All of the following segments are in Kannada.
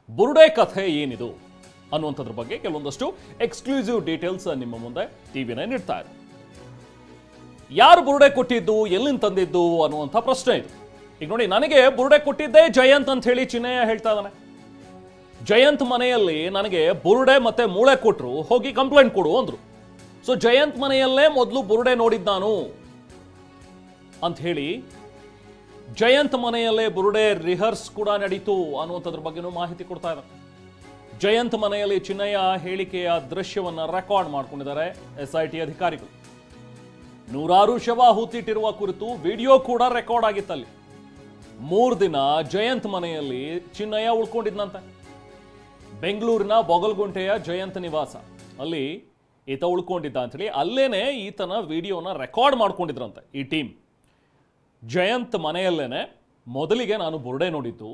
ಬುರುಡೆ ಕಥೆ ಏನಿದು ಅನ್ನುವಂಥದ್ರ ಬಗ್ಗೆ ಕೆಲವೊಂದಷ್ಟು ಎಕ್ಸ್ಕ್ಲೂಸಿವ್ ಡೀಟೇಲ್ಸ್ ನಿಮ್ಮ ಮುಂದೆ ಟಿವಿನ ನೀಡ್ತಾ ಇದೆ. ಯಾರು ಬುರುಡೆ ಕೊಟ್ಟಿದ್ದು, ಎಲ್ಲಿಂದ ತಂದಿದ್ದು ಅನ್ನುವಂಥ ಪ್ರಶ್ನೆ ಇದು. ಈಗ ನೋಡಿ, ನನಗೆ ಬುರುಡೆ ಕೊಟ್ಟಿದ್ದೇ ಜಯಂತ್ ಅಂತ ಹೇಳಿ ಚಿನ್ನಯ್ಯ ಹೇಳ್ತಾ ಇದ್ದಾನೆ. ಜಯಂತ್ ಮನೆಯಲ್ಲಿ ನನಗೆ ಬುರುಡೆ ಮತ್ತೆ ಮೂಳೆ ಕೊಟ್ಟರು, ಹೋಗಿ ಕಂಪ್ಲೇಂಟ್ ಕೊಡು ಅಂದ್ರು. ಸೊ ಜಯಂತ್ ಮನೆಯಲ್ಲೇ ಮೊದಲು ಬುರುಡೆ ನೋಡಿದ್ ನಾನು ಅಂತ ಹೇಳಿ, ಜಯಂತ್ ಮನೆಯಲ್ಲೇ ಬುರುಡೆ ರಿಹರ್ಸ್ ಕೂಡ ನಡೀತು ಅನ್ನುವಂಥದ್ರ ಬಗ್ಗೆನೂ ಮಾಹಿತಿ ಕೊಡ್ತಾ ಇದ್ದಾರೆ. ಜಯಂತ್ ಮನೆಯಲ್ಲಿ ಚಿನ್ನಯ್ಯ ಹೇಳಿಕೆಯ ದೃಶ್ಯವನ್ನ ರೆಕಾರ್ಡ್ ಮಾಡ್ಕೊಂಡಿದ್ದಾರೆ SIT ಅಧಿಕಾರಿಗಳು. ನೂರಾರು ಶವ ಹೂತಿಟ್ಟಿರುವ ಕುರಿತು ವಿಡಿಯೋ ಕೂಡ ರೆಕಾರ್ಡ್ ಆಗಿತ್ತಲ್ಲಿ. 3 ದಿನ ಜಯಂತ್ ಮನೆಯಲ್ಲಿ ಚಿನ್ನಯ್ಯ ಉಳ್ಕೊಂಡಿದ್ನಂತೆ. ಬೆಂಗಳೂರಿನ ಬೊಗಲ್ಗುಂಟೆಯ ಜಯಂತ್ ನಿವಾಸ ಅಲ್ಲಿ ಈತ ಉಳ್ಕೊಂಡಿದ್ದ ಅಂತೇಳಿ ಅಲ್ಲೇನೆ ಈತನ ವಿಡಿಯೋನ ರೆಕಾರ್ಡ್ ಮಾಡ್ಕೊಂಡಿದ್ರಂತೆ ಈ ಟೀಮ್. ಜಯಂತ್ ಮನೆಯಲ್ಲೇನೆ ಮೊದಲಿಗೆ ನಾನು ಬುರುಡೆ ನೋಡಿದ್ದು,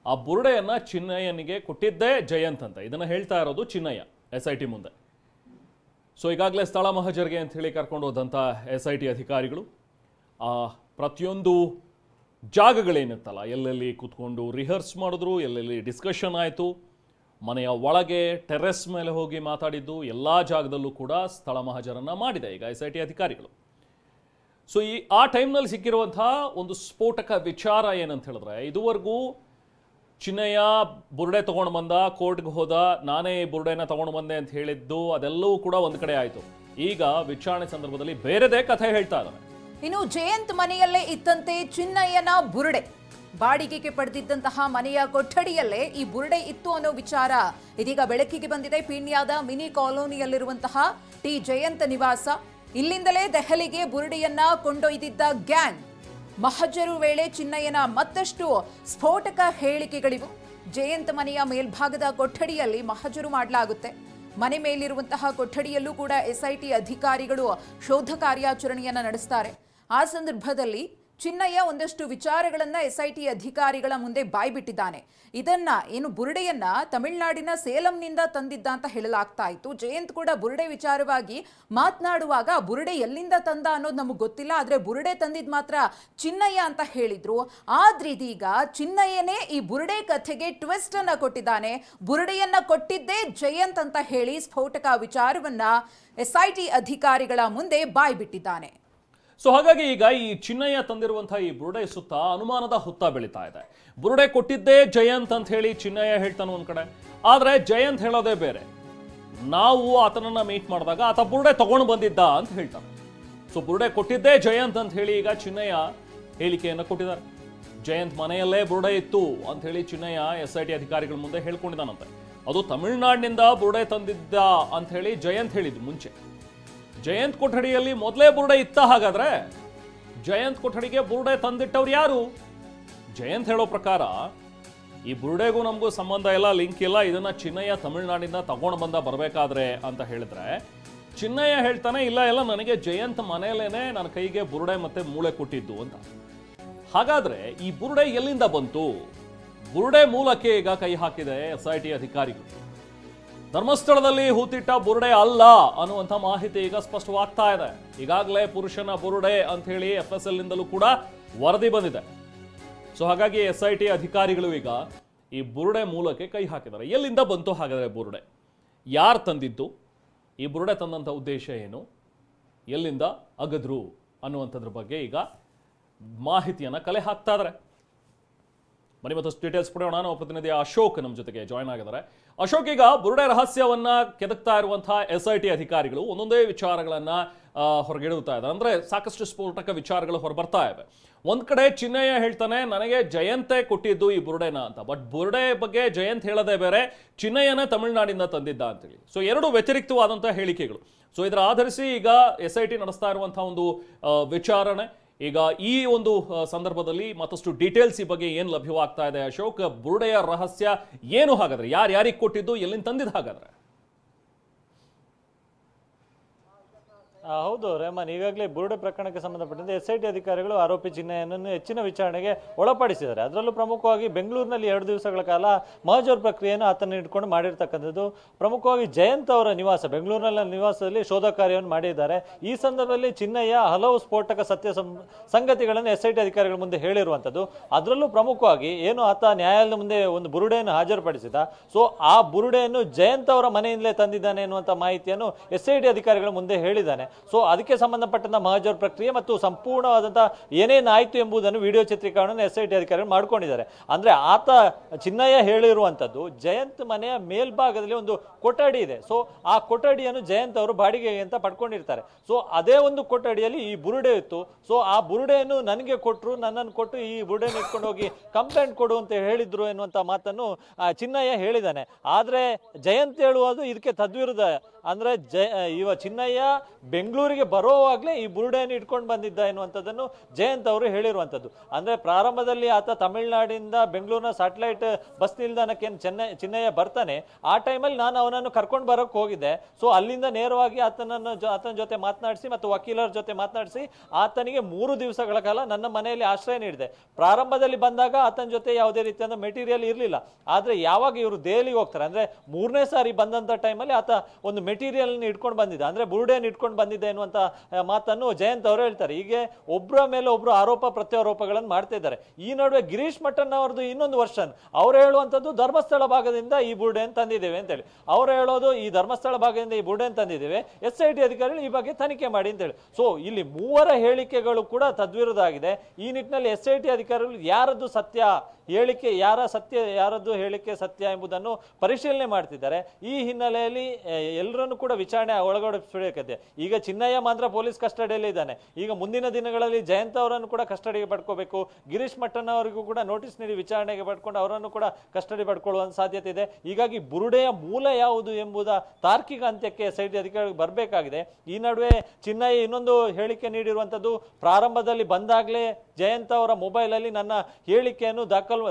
ಆ ಬುರುಡೆಯನ್ನ ಚಿನ್ನಯ್ಯನಿಗೆ ಕೊಟ್ಟಿದ್ದೇ ಜಯಂತ್ ಅಂತ ಇದನ್ನ ಹೇಳ್ತಾ ಇರೋದು ಚಿನ್ನಯ್ಯ SIT ಮುಂದೆ. ಸೊ ಈಗಾಗಲೇ ಸ್ಥಳ ಮಹಜರ್ಗೆ ಅಂತ ಹೇಳಿ ಕರ್ಕೊಂಡು ಹೋದಂಥ SIT ಅಧಿಕಾರಿಗಳು ಆ ಪ್ರತಿಯೊಂದು ಜಾಗಗಳೇನಿತ್ತಲ್ಲ, ಎಲ್ಲೆಲ್ಲಿ ಕೂತ್ಕೊಂಡು ರಿಹರ್ಸ್ ಮಾಡಿದ್ರು, ಎಲ್ಲೆಲ್ಲಿ ಡಿಸ್ಕಷನ್ ಆಯಿತು, ಮನೆಯ ಒಳಗೆ ಟೆರೆಸ್ ಮೇಲೆ ಹೋಗಿ ಮಾತಾಡಿದ್ದು, ಎಲ್ಲ ಜಾಗದಲ್ಲೂ ಕೂಡ ಸ್ಥಳ ಮಹಜರನ್ನ ಮಾಡಿದೆ ಈಗ SIT ಅಧಿಕಾರಿಗಳು. ಸೊ ಆ ಟೈಮ್ನಲ್ಲಿ ಸಿಕ್ಕಿರುವಂತಹ ಒಂದು ಸ್ಫೋಟಕ ವಿಚಾರ ಏನಂತ ಹೇಳಿದ್ರೆ, ಇದುವರೆಗೂ ಚಿನ್ನಯ್ಯ ಬುರುಡೆ ತಗೊಂಡು ಬಂದ, ಕೋರ್ಟ್ಗೆ ಹೋದ, ನಾನೇ ಬುರುಡೆನ ತಗೊಂಡು ಬಂದೆ ಅಂತ ಹೇಳಿದ್ದು ಅದೆಲ್ಲವೂ ಕೂಡ ಒಂದು ಕಡೆ ಆಯಿತು. ಈಗ ವಿಚಾರಣೆ ಸಂದರ್ಭದಲ್ಲಿ ಬೇರೆದೇ ಕಥೆ ಹೇಳ್ತಾ ಇದ್ದಾರೆ. ಇನ್ನು ಜಯಂತ್ ಮನೆಯಲ್ಲೇ ಇತ್ತಂತೆ ಚಿನ್ನಯ್ಯನ ಬುರುಡೆ. ಬಾಡಿಗೆಗೆ ಪಡೆದಿದ್ದಂತಹ ಮನೆಯ ಕೊಠಡಿಯಲ್ಲೇ ಈ ಬುರುಡೆ ಇತ್ತು ಅನ್ನೋ ವಿಚಾರ ಇದೀಗ ಬೆಳಕಿಗೆ ಬಂದಿದೆ. ಪೀಣ್ಯದ ಮಿನಿ ಕಾಲೋನಿಯಲ್ಲಿರುವಂತಹ ಟಿ ಜಯಂತ್ ನಿವಾಸ, ಇಲ್ಲಿಂದಲೇ ದೆಹಲಿಗೆ ಬುರುಡೆಯನ್ನ ಕೊಂಡೊಯ್ದಿದ್ದ ಗ್ಯಾಂಗ್. ಮಹಜರು ವೇಳೆ ಚಿನ್ನಯ್ಯನ ಮತ್ತಷ್ಟು ಸ್ಫೋಟಕ ಹೇಳಿಕೆಗಳಿವು. ಜಯಂತ್ ಮನೆಯ ಮೇಲ್ಭಾಗದ ಕೊಠಡಿಯಲ್ಲಿ ಮಹಜರು ಮಾಡಲಾಗುತ್ತೆ. ಮನೆ ಮೇಲಿರುವಂತಹ ಕೊಠಡಿಯಲ್ಲೂ ಕೂಡ SIT ಅಧಿಕಾರಿಗಳು ಶೋಧ ಕಾರ್ಯಾಚರಣೆಯನ್ನ ನಡೆಸ್ತಾರೆ. ಆ ಸಂದರ್ಭದಲ್ಲಿ ಚಿನ್ನಯ್ಯ ಒಂದಷ್ಟು ವಿಚಾರಗಳನ್ನ SIT ಅಧಿಕಾರಿಗಳ ಮುಂದೆ ಬಾಯ್ಬಿಟ್ಟಿದ್ದಾನೆ. ಇದನ್ನ ಏನು ಬುರುಡೆಯನ್ನ ತಮಿಳುನಾಡಿನ ಸೇಲಂನಿಂದ ತಂದಿದ್ದ ಅಂತ ಹೇಳಲಾಗ್ತಾ ಇತ್ತು. ಜಯಂತ್ ಕೂಡ ಬುರುಡೆ ವಿಚಾರವಾಗಿ ಮಾತನಾಡುವಾಗ ಬುರುಡೆ ಎಲ್ಲಿಂದ ತಂದ ಅನ್ನೋದು ನಮಗೆ ಗೊತ್ತಿಲ್ಲ, ಆದ್ರೆ ಬುರುಡೆ ತಂದಿದ್ ಮಾತ್ರ ಚಿನ್ನಯ್ಯ ಅಂತ ಹೇಳಿದ್ರು. ಆದ್ರೆ ಇದೀಗ ಚಿನ್ನಯ್ಯನೇ ಈ ಬುರುಡೆ ಕಥೆಗೆ ಟ್ವಿಸ್ಟ್ ಅನ್ನ ಕೊಟ್ಟಿದ್ದಾನೆ. ಬುರುಡೆಯನ್ನ ಕೊಟ್ಟಿದ್ದೇ ಜಯಂತ್ ಅಂತ ಹೇಳಿ ಸ್ಫೋಟಕ ವಿಚಾರವನ್ನ SIT ಅಧಿಕಾರಿಗಳ ಮುಂದೆ ಬಾಯ್ಬಿಟ್ಟಿದ್ದಾನೆ. ಸೊ ಹಾಗಾಗಿ ಈಗ ಈ ಚಿನ್ನಯ್ಯ ತಂದಿರುವಂತಹ ಈ ಬುರುಡೆ ಸುತ್ತ ಅನುಮಾನದ ಹುತ್ತ ಬೆಳೀತಾ ಇದೆ. ಬುರುಡೆ ಕೊಟ್ಟಿದ್ದೇ ಜಯಂತ್ ಅಂತ ಹೇಳಿ ಚಿನ್ನಯ್ಯ ಹೇಳ್ತಾನೆ ಒಂದ್ ಕಡೆ, ಆದ್ರೆ ಜಯಂತ್ ಹೇಳೋದೇ ಬೇರೆ. ನಾವು ಆತನನ್ನ ಮೀಟ್ ಮಾಡಿದಾಗ ಆತ ಬುರುಡೆ ತಗೊಂಡು ಬಂದಿದ್ದ ಅಂತ ಹೇಳ್ತಾನೆ. ಸೊ ಬುರುಡೆ ಕೊಟ್ಟಿದ್ದೇ ಜಯಂತ್ ಅಂತ ಹೇಳಿ ಈಗ ಚಿನ್ನಯ್ಯ ಹೇಳಿಕೆಯನ್ನು ಕೊಟ್ಟಿದ್ದಾರೆ. ಜಯಂತ್ ಮನೆಯಲ್ಲೇ ಬುರುಡೆ ಇತ್ತು ಅಂತ ಹೇಳಿ ಚಿನ್ನಯ್ಯ SIT ಅಧಿಕಾರಿಗಳ ಮುಂದೆ ಹೇಳ್ಕೊಂಡಿದ್ದಾನಂತೆ. ಅದು ತಮಿಳುನಾಡಿನಿಂದ ಬುರುಡೆ ತಂದಿದ್ದ ಅಂತ ಹೇಳಿ ಜಯಂತ್ ಹೇಳಿದ್ದು ಮುಂಚೆ. ಜಯಂತ್ ಕೊಠಡಿಯಲ್ಲಿ ಮೊದಲೇ ಬುರುಡೆ ಇತ್ತ. ಹಾಗಾದ್ರೆ ಜಯಂತ್ ಕೊಠಡಿಗೆ ಬುರುಡೆ ತಂದಿಟ್ಟವ್ರು ಯಾರು? ಜಯಂತ್ ಹೇಳೋ ಪ್ರಕಾರ ಈ ಬುರುಡೆಗೂ ನಮಗೂ ಸಂಬಂಧ ಇಲ್ಲ, ಲಿಂಕ್ ಇಲ್ಲ, ಇದನ್ನ ಚಿನ್ನಯ್ಯ ತಮಿಳುನಾಡಿಂದ ತಗೊಂಡು ಬಂದ ಬರಬೇಕಾದ್ರೆ ಅಂತ ಹೇಳಿದ್ರೆ, ಚಿನ್ನಯ್ಯ ಹೇಳ್ತಾನೆ ಇಲ್ಲ ಇಲ್ಲ ನನಗೆ ಜಯಂತ್ ಮನೆಯಲ್ಲೇನೆ ನನ್ನ ಕೈಗೆ ಬುರುಡೆ ಮತ್ತೆ ಮೂಳೆ ಕೊಟ್ಟಿದ್ದು ಅಂತ. ಹಾಗಾದ್ರೆ ಈ ಬುರುಡೆ ಎಲ್ಲಿಂದ ಬಂತು? ಬುರುಡೆ ಮೂಲಕ್ಕೆ ಈಗ ಕೈ ಹಾಕಿದೆ SIT ಅಧಿಕಾರಿಗಳು. ಧರ್ಮಸ್ಥಳದಲ್ಲಿ ಹೂತಿಟ್ಟ ಬುರುಡೆ ಅಲ್ಲ ಅನ್ನುವಂಥ ಮಾಹಿತಿ ಈಗ ಸ್ಪಷ್ಟವಾಗ್ತಾ ಇದೆ. ಈಗಾಗಲೇ ಪುರುಷನ ಬುರುಡೆ ಅಂತ ಹೇಳಿ FSL ನಿಂದಲೂ ಕೂಡ ವರದಿ ಬಂದಿದೆ. ಸೊ ಹಾಗಾಗಿ SIT ಅಧಿಕಾರಿಗಳು ಈಗ ಈ ಬುರುಡೆ ಮೂಲಕ್ಕೆ ಕೈ ಹಾಕಿದ್ದಾರೆ. ಎಲ್ಲಿಂದ ಬಂತು ಹಾಗಾದ್ರೆ ಬುರುಡೆ? ಯಾರು ತಂದಿದ್ದು? ಈ ಬುರುಡೆ ತಂದಂಥ ಉದ್ದೇಶ ಏನು? ಎಲ್ಲಿಂದ ಅಗದ್ರು ಅನ್ನುವಂಥದ್ರ ಬಗ್ಗೆ ಈಗ ಮಾಹಿತಿಯನ್ನ ಕಲೆ ಹಾಕ್ತಾ ಇದ್ದಾರೆ. ಬನ್ನಿ ಮತ್ತಷ್ಟು ಡೀಟೇಲ್ಸ್ ಪಡೆಯೋಣ. ನಾವು ಪ್ರತಿನಿಧಿ ಅಶೋಕ್ ನಮ್ಮ ಜೊತೆಗೆ ಜಾಯ್ನ್ ಆಗಿದ್ದಾರೆ. ಅಶೋಕ್, ಈಗ ಬುರುಡೆ ರಹಸ್ಯವನ್ನ ಕೆದಕ್ತಾ ಇರುವಂತಹ SIT ಅಧಿಕಾರಿಗಳು ಒಂದೊಂದೇ ವಿಚಾರಗಳನ್ನ ಹೊರಗಿಡುತ್ತಾ ಇದ್ದಾರೆ. ಅಂದ್ರೆ ಸಾಕಷ್ಟು ಸ್ಫೋಟಕ ವಿಚಾರಗಳು ಹೊರಬರ್ತಾ ಇವೆ. ಒಂದ್ ಕಡೆ ಚಿನ್ನಯ್ಯ ಹೇಳ್ತಾನೆ ನನಗೆ ಜಯಂತೆ ಕೊಟ್ಟಿದ್ದು ಈ ಬುರುಡೆನ ಅಂತ. ಬಟ್ ಬುರುಡೆ ಬಗ್ಗೆ ಜಯಂತ್ ಹೇಳೋದೇ ಬೇರೆ, ಚಿನ್ನಯ್ಯನ ತಮಿಳುನಾಡಿಂದ ತಂದಿದ್ದ ಅಂತೇಳಿ. ಸೊ ಎರಡು ವ್ಯತಿರಿಕ್ತವಾದಂತಹ ಹೇಳಿಕೆಗಳು. ಸೊ ಇದರ ಆಧರಿಸಿ ಈಗ SIT ನಡೆಸ್ತಾ ಇರುವಂತಹ ಒಂದು ವಿಚಾರಣೆ. ಈಗ ಈ ಒಂದು ಸಂದರ್ಭದಲ್ಲಿ ಮತ್ತಷ್ಟು ಡೀಟೇಲ್ಸ್ ಈ ಬಗ್ಗೆ ಏನು ಲಭ್ಯವಾಗ್ತಾ ಇದೆ ಅಶೋಕ್? ಬುರುಡೆಯ ರಹಸ್ಯ ಏನು ಹಾಗಾದ್ರೆ? ಯಾರಿಗೆ ಕೊಟ್ಟಿದ್ದು, ಎಲ್ಲಿಂದ ತಂದಿದ್ದು ಹಾಗಾದ್ರೆ? ಹೌದು ರೇಮನ್, ಈಗಾಗಲೇ ಬುರುಡೆ ಪ್ರಕರಣಕ್ಕೆ ಸಂಬಂಧಪಟ್ಟಂತೆ SIT ಅಧಿಕಾರಿಗಳು ಆರೋಪಿ ಚಿನ್ನಯ್ಯನನ್ನು ಹೆಚ್ಚಿನ ವಿಚಾರಣೆಗೆ ಒಳಪಡಿಸಿದ್ದಾರೆ. ಅದರಲ್ಲೂ ಪ್ರಮುಖವಾಗಿ ಬೆಂಗಳೂರಿನಲ್ಲಿ 2 ದಿವಸಗಳ ಕಾಲ ಮಹಜರ್ ಪ್ರಕ್ರಿಯೆಯನ್ನು ಆತನ ಇಟ್ಕೊಂಡು ಮಾಡಿರ್ತಕ್ಕಂಥದ್ದು. ಪ್ರಮುಖವಾಗಿ ಜಯಂತ್ ಅವರ ನಿವಾಸ, ಬೆಂಗಳೂರಿನ ನಿವಾಸದಲ್ಲಿ ಶೋಧ ಕಾರ್ಯವನ್ನು ಮಾಡಿದ್ದಾರೆ. ಈ ಸಂದರ್ಭದಲ್ಲಿ ಚಿನ್ನಯ್ಯ ಹಲವು ಸ್ಫೋಟಕ ಸತ್ಯ ಸಂಗತಿಗಳನ್ನು SIT ಅಧಿಕಾರಿಗಳ ಮುಂದೆ ಹೇಳಿರುವಂಥದ್ದು. ಅದರಲ್ಲೂ ಪ್ರಮುಖವಾಗಿ ಏನು ಆತ ನ್ಯಾಯಾಲಯದ ಮುಂದೆ ಒಂದು ಬುರುಡೆಯನ್ನು ಹಾಜರುಪಡಿಸಿದ, ಸೊ ಆ ಬುರುಡೆಯನ್ನು ಜಯಂತ್ ಅವರ ಮನೆಯಿಂದಲೇ ತಂದಿದ್ದಾನೆ ಎನ್ನುವಂಥ ಮಾಹಿತಿಯನ್ನು SIT ಅಧಿಕಾರಿಗಳ ಮುಂದೆ ಹೇಳಿದ್ದಾನೆ. ಸೊ ಅದಕ್ಕೆ ಸಂಬಂಧಪಟ್ಟಂತ ಮಹಜರ್ ಪ್ರಕ್ರಿಯೆ ಮತ್ತು ಸಂಪೂರ್ಣವಾದಂತಹ ಏನೇನಾಯ್ತು ಎಂಬುದನ್ನು ವಿಡಿಯೋ ಚಿತ್ರೀಕರಣವನ್ನು SIT ಅಧಿಕಾರಿಗಳು ಮಾಡ್ಕೊಂಡಿದ್ದಾರೆ. ಅಂದ್ರೆ ಆತ ಚಿನ್ನಯ್ಯ ಹೇಳಿರುವಂತದ್ದು ಜಯಂತ್ ಮನೆಯ ಮೇಲ್ಭಾಗದಲ್ಲಿ ಒಂದು ಕೊಠಡಿ ಇದೆ. ಸೊ ಆ ಕೊಠಡಿಯನ್ನು ಜಯಂತ್ ಅವರು ಬಾಡಿಗೆಗೆ ಅಂತ ಪಡ್ಕೊಂಡಿರ್ತಾರೆ. ಸೊ ಅದೇ ಒಂದು ಕೊಠಡಿಯಲ್ಲಿ ಈ ಬುರುಡೆ ಇತ್ತು. ಸೊ ಆ ಬುರುಡೆಯನ್ನು ನನಗೆ ಕೊಟ್ಟರು, ನನ್ನನ್ನು ಕೊಟ್ಟು ಈ ಬುರುಡೆಯನ್ನು ಇಟ್ಕೊಂಡು ಹೋಗಿ ಕಂಪ್ಲೇಂಟ್ ಕೊಡು ಅಂತ ಹೇಳಿದ್ರು ಎನ್ನುವಂತ ಮಾತನ್ನು ಚಿನ್ನಯ್ಯ ಹೇಳಿದ್ದಾನೆ. ಆದ್ರೆ ಜಯಂತ್ ಹೇಳುವುದು ಇದಕ್ಕೆ ತದ್ವಿರುದ್ಧ. ಅಂದ್ರೆ ಇವ ಚಿನ್ನಯ್ಯ ಬೆಂಗಳೂರಿಗೆ ಬರೋವಾಗ್ಲೇ ಈ ಬುರುಡೆಯನ್ನು ಇಟ್ಕೊಂಡು ಬಂದಿದ್ದ ಎನ್ನುವಂಥದ್ದನ್ನು ಜಯಂತ್ ಅವರು ಹೇಳಿರುವಂಥದ್ದು. ಅಂದ್ರೆ ಪ್ರಾರಂಭದಲ್ಲಿ ಆತ ತಮಿಳುನಾಡಿಂದ ಬೆಂಗಳೂರಿನ ಸ್ಯಾಟಲೈಟ್ ಬಸ್ ನಿಲ್ದಾಣಕ್ಕೆ ಚಿನ್ನಯ್ಯ ಬರ್ತಾನೆ. ಆ ಟೈಮಲ್ಲಿ ನಾನು ಅವನನ್ನು ಕರ್ಕೊಂಡು ಬರೋಕೆ ಹೋಗಿದ್ದೆ. ಸೊ ಅಲ್ಲಿಂದ ನೇರವಾಗಿ ಆತನ ಜೊತೆ ಮಾತನಾಡಿಸಿ ಮತ್ತು ವಕೀಲರ ಜೊತೆ ಮಾತನಾಡಿಸಿ ಆತನಿಗೆ 3 ದಿವಸಗಳ ಕಾಲ ನನ್ನ ಮನೆಯಲ್ಲಿ ಆಶ್ರಯ ನೀಡಿದೆ. ಪ್ರಾರಂಭದಲ್ಲಿ ಬಂದಾಗ ಆತನ ಜೊತೆ ಯಾವುದೇ ರೀತಿಯಾದ ಮೆಟೀರಿಯಲ್ ಇರಲಿಲ್ಲ. ಆದ್ರೆ ಯಾವಾಗ ಇವರು ದೆಹಲಿಗೆ ಹೋಗ್ತಾರೆ, ಅಂದ್ರೆ 3ನೇ ಸಾರಿ ಬಂದಂತ ಟೈಮಲ್ಲಿ ಆತ ಒಂದು ಮೆಟೀರಿಯಲ್ ಇಟ್ಕೊಂಡು ಬಂದಿದ್ದ, ಅಂದ್ರೆ ಬುರುಡೆಯನ್ನು ಇಟ್ಕೊಂಡು ಬಂದಿದ್ದೆ ಎನ್ನುವಂತ ಮಾತನ್ನು ಜಯಂತ್ ಅವರು ಹೇಳ್ತಾರೆ. ಹೀಗೆ ಒಬ್ಬರ ಮೇಲೆ ಒಬ್ರು ಆರೋಪ ಪ್ರತ್ಯಾರೋಪಗಳನ್ನು ಮಾಡ್ತಾ ಇದ್ದಾರೆ. ಈ ನಡುವೆ ಗಿರೀಶ್ ಮಠನ್ ಅವರದ್ದು ಇನ್ನೊಂದು ವರ್ಷನ್, ಅವ್ರು ಹೇಳುವಂತದ್ದು ಧರ್ಮಸ್ಥಳ ಭಾಗದಿಂದ ಈ ಬುರುಡೆಯನ್ನು ತಂದಿದ್ದೇವೆ ಅಂತ ಹೇಳಿ. ಅವ್ರು ಹೇಳೋದು ಈ ಧರ್ಮಸ್ಥಳ ಭಾಗದಿಂದ ಈ ಬುರುಡೆಯನ್ನು ತಂದಿದ್ದೇವೆ, SIT ಅಧಿಕಾರಿಗಳು ಈ ಬಗ್ಗೆ ತನಿಖೆ ಮಾಡಿ ಅಂತ ಹೇಳಿ. ಸೊ ಇಲ್ಲಿ 3 ಹೇಳಿಕೆಗಳು ಕೂಡ ತದ್ವಿರುದ್ಧ ಆಗಿದೆ. ಈ ನಿಟ್ಟಿನಲ್ಲಿ SIT ಅಧಿಕಾರಿಗಳು ಯಾರದ್ದು ಸತ್ಯ ಹೇಳಿಕೆ, ಯಾರದ್ದು ಹೇಳಿಕೆ ಸತ್ಯ ಎಂಬುದನ್ನು ಪರಿಶೀಲನೆ ಮಾಡ್ತಿದ್ದಾರೆ. ಈ ಹಿನ್ನೆಲೆಯಲ್ಲಿ ಎಲ್ಲರನ್ನು ಕೂಡ ವಿಚಾರಣೆ ಒಳಗೊಡಿಸಬೇಕಿದೆ. ಈಗ ಚಿನ್ನಯ್ಯ ಮಾತ್ರ ಪೊಲೀಸ್ ಕಸ್ಟಡಿಯಲ್ಲಿ ಇದ್ದಾನೆ. ಈಗ ಮುಂದಿನ ದಿನಗಳಲ್ಲಿ ಜಯಂತ್ ಅವರನ್ನು ಕೂಡ ಕಸ್ಟಡಿಗೆ ಪಡ್ಕೋಬೇಕು. ಗಿರೀಶ್ ಮಠನ್ ಅವರಿಗೂ ಕೂಡ ನೋಟಿಸ್ ನೀಡಿ ವಿಚಾರಣೆಗೆ ಪಡ್ಕೊಂಡು ಅವರನ್ನು ಕೂಡ ಕಸ್ಟಡಿ ಪಡ್ಕೊಳ್ಳುವ ಸಾಧ್ಯತೆ ಇದೆ. ಹೀಗಾಗಿ ಬುರುಡೆಯ ಮೂಲ ಯಾವುದು ಎಂಬುದ ತಾರ್ಕಿಕ ಅಂತ್ಯಕ್ಕೆ SIT ಅಧಿಕಾರಿಗಳು ಬರಬೇಕಾಗಿದೆ. ಈ ನಡುವೆ ಚಿನ್ನಯ್ಯ ಇನ್ನೊಂದು ಹೇಳಿಕೆ ನೀಡಿರುವಂತದ್ದು, ಪ್ರಾರಂಭದಲ್ಲಿ ಬಂದಾಗಲೇ ಜಯಂತ್ ಅವರ ಮೊಬೈಲ್ ಅಲ್ಲಿ ನನ್ನ ಹೇಳಿಕೆಯನ್ನು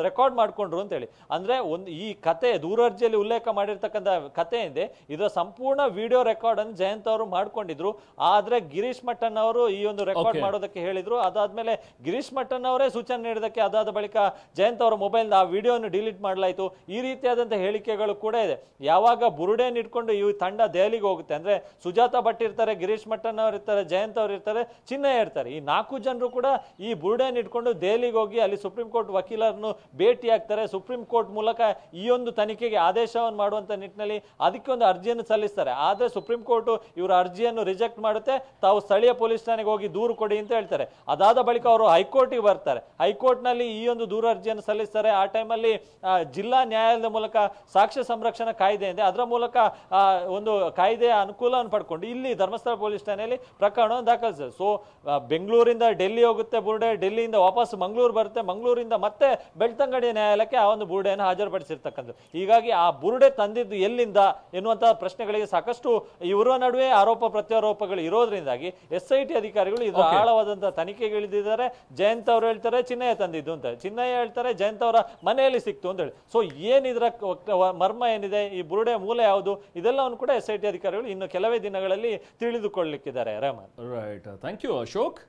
ರೆಕಾರ್ಡ್ ಮಾಡ್ಕೊಂಡ್ರು ಅಂತ ಹೇಳಿ. ಅಂದ್ರೆ ಈ ಕತೆ ದೂರರ್ಜಿಯಲ್ಲಿ ಉಲ್ಲೇಖ ಮಾಡಿರ್ತಕ್ಕಂಥ ಕತೆ ಇದೆ, ಇದರ ಸಂಪೂರ್ಣ ವಿಡಿಯೋ ರೆಕಾರ್ಡ್ ಅನ್ನು ಜಯಂತ್ ಅವರು ಮಾಡ್ಕೊಂಡಿದ್ರು. ಆದ್ರೆ ಗಿರೀಶ್ ಮಠನ್ ಅವರು ಈ ಒಂದು ರೆಕಾರ್ಡ್ ಮಾಡೋದಕ್ಕೆ ಹೇಳಿದ್ರು. ಅದಾದ್ಮೇಲೆ ಗಿರೀಶ್ ಮಠನ್ ಅವರೇ ಸೂಚನೆ ನೀಡಿದಕ್ಕೆ ಅದಾದ ಬಳಿಕ ಜಯಂತ್ ಅವರ ಮೊಬೈಲ್ ಆ ವಿಡಿಯೋವನ್ನು ಡಿಲೀಟ್ ಮಾಡಲಾಯಿತು. ಈ ರೀತಿಯಾದಂತಹ ಹೇಳಿಕೆಗಳು ಕೂಡ ಇದೆ. ಯಾವಾಗ ಬುರುಡೆಯನ್ನು ಇಟ್ಕೊಂಡು ಈ ತಂಡ ದೆಹಲಿಗೆ ಹೋಗುತ್ತೆ, ಅಂದ್ರೆ ಸುಜಾತಾ ಭಟ್ ಇರ್ತಾರೆ, ಗಿರೀಶ್ ಮಠನ್ ಅವರು ಇರ್ತಾರೆ, ಜಯಂತ್ ಅವರು ಇರ್ತಾರೆ, ಚಿನ್ನಯ್ಯ ಇರ್ತಾರೆ, ಈ 4 ಜನರು ಕೂಡ ಈ ಬುರುಡೆಯನ್ನು ಇಟ್ಕೊಂಡು ದೆಹಲಿಗೆ ಹೋಗಿ ಅಲ್ಲಿ ಸುಪ್ರೀಂ ಕೋರ್ಟ್ ವಕೀಲರನ್ನು ಭೇಟಿ ಆಗ್ತಾರೆ. ಸುಪ್ರೀಂ ಕೋರ್ಟ್ ಮೂಲಕ ಈ ಒಂದು ತನಿಖೆಗೆ ಆದೇಶವನ್ನು ಮಾಡುವಂತ ನಿಟ್ಟಿನಲ್ಲಿ ಅದಕ್ಕೆ ಒಂದು ಅರ್ಜಿಯನ್ನು ಸಲ್ಲಿಸ್ತಾರೆ. ಆದ್ರೆ ಸುಪ್ರೀಂ ಕೋರ್ಟ್ ಇವರ ಅರ್ಜಿಯನ್ನು ರಿಜೆಕ್ಟ್ ಮಾಡುತ್ತೆ. ತಾವು ಸ್ಥಳೀಯ ಪೊಲೀಸ್ ಠಾಣೆಗೆ ಹೋಗಿ ದೂರು ಕೊಡಿ ಅಂತ ಹೇಳ್ತಾರೆ. ಅದಾದ ಬಳಿಕ ಅವರು ಹೈಕೋರ್ಟ್ಗೆ ಬರ್ತಾರೆ. ಹೈಕೋರ್ಟ್ ನಲ್ಲಿ ಈ ಒಂದು ದೂರು ಅರ್ಜಿಯನ್ನು ಸಲ್ಲಿಸ್ತಾರೆ. ಆ ಟೈಮಲ್ಲಿ ಜಿಲ್ಲಾ ನ್ಯಾಯಾಲಯದ ಮೂಲಕ ಸಾಕ್ಷ್ಯ ಸಂರಕ್ಷಣಾ ಕಾಯ್ದೆ ಇದೆ, ಅದರ ಮೂಲಕ ಒಂದು ಕಾಯ್ದೆಯ ಅನುಕೂಲವನ್ನು ಪಡ್ಕೊಂಡು ಇಲ್ಲಿ ಧರ್ಮಸ್ಥಳ ಪೊಲೀಸ್ ಠಾಣೆಯಲ್ಲಿ ಪ್ರಕರಣವನ್ನು ದಾಖಲಿಸಿದೆ. ಸೊ ಬೆಂಗಳೂರಿಂದ ಡೆಲ್ಲಿ ಹೋಗುತ್ತೆ ಬುರುಡೆ, ಡೆಲ್ಲಿಯಿಂದ ವಾಪಸ್ ಮಂಗಳೂರು ಬರುತ್ತೆ, ಮಂಗಳೂರಿಂದ ಮತ್ತೆ ಬೆಳ್ತಂಗಡಿ ನ್ಯಾಯಾಲಯಕ್ಕೆ ಆ ಒಂದು ಬುರುಡೆಯನ್ನು ಹಾಜರುಪಡಿಸಿರ್ತಕ್ಕಂಥದ್ದು. ಹೀಗಾಗಿ ಆ ಬುರುಡೆ ತಂದಿದ್ದು ಎಲ್ಲಿಂದ ಎನ್ನುವಂತಹ ಪ್ರಶ್ನೆಗಳಿಗೆ ಸಾಕಷ್ಟು ಇವರ ನಡುವೆ ಆರೋಪ ಪ್ರತ್ಯಾರೋಪಗಳು ಇರೋದ್ರಿಂದಾಗಿ SIT ಅಧಿಕಾರಿಗಳು ಇದರ ಆಳವಾದಂತಹ ತನಿಖೆಗೆ ಇಳಿದಿದ್ದಾರೆ. ಜಯಂತ್ ಅವರು ಹೇಳ್ತಾರೆ ಚಿನ್ನಯ್ಯ ತಂದಿದ್ದು ಅಂತ, ಚಿನ್ನಯ್ಯ ಹೇಳ್ತಾರೆ ಜಯಂತ್ ಅವರ ಮನೆಯಲ್ಲಿ ಸಿಕ್ತು ಅಂತ ಹೇಳಿ. ಸೊ ಏನಿದ್ರ ಮರ್ಮ ಏನಿದೆ, ಈ ಬುರುಡೆ ಮೂಲ ಯಾವುದು, ಇದೆಲ್ಲವನ್ನು ಕೂಡ SIT ಅಧಿಕಾರಿಗಳು ಇನ್ನು ಕೆಲವೇ ದಿನಗಳಲ್ಲಿ ತಿಳಿದುಕೊಳ್ಳಲಿಕ್ಕಿದ್ದಾರೆ. Rehman. Right, thank you Ashok.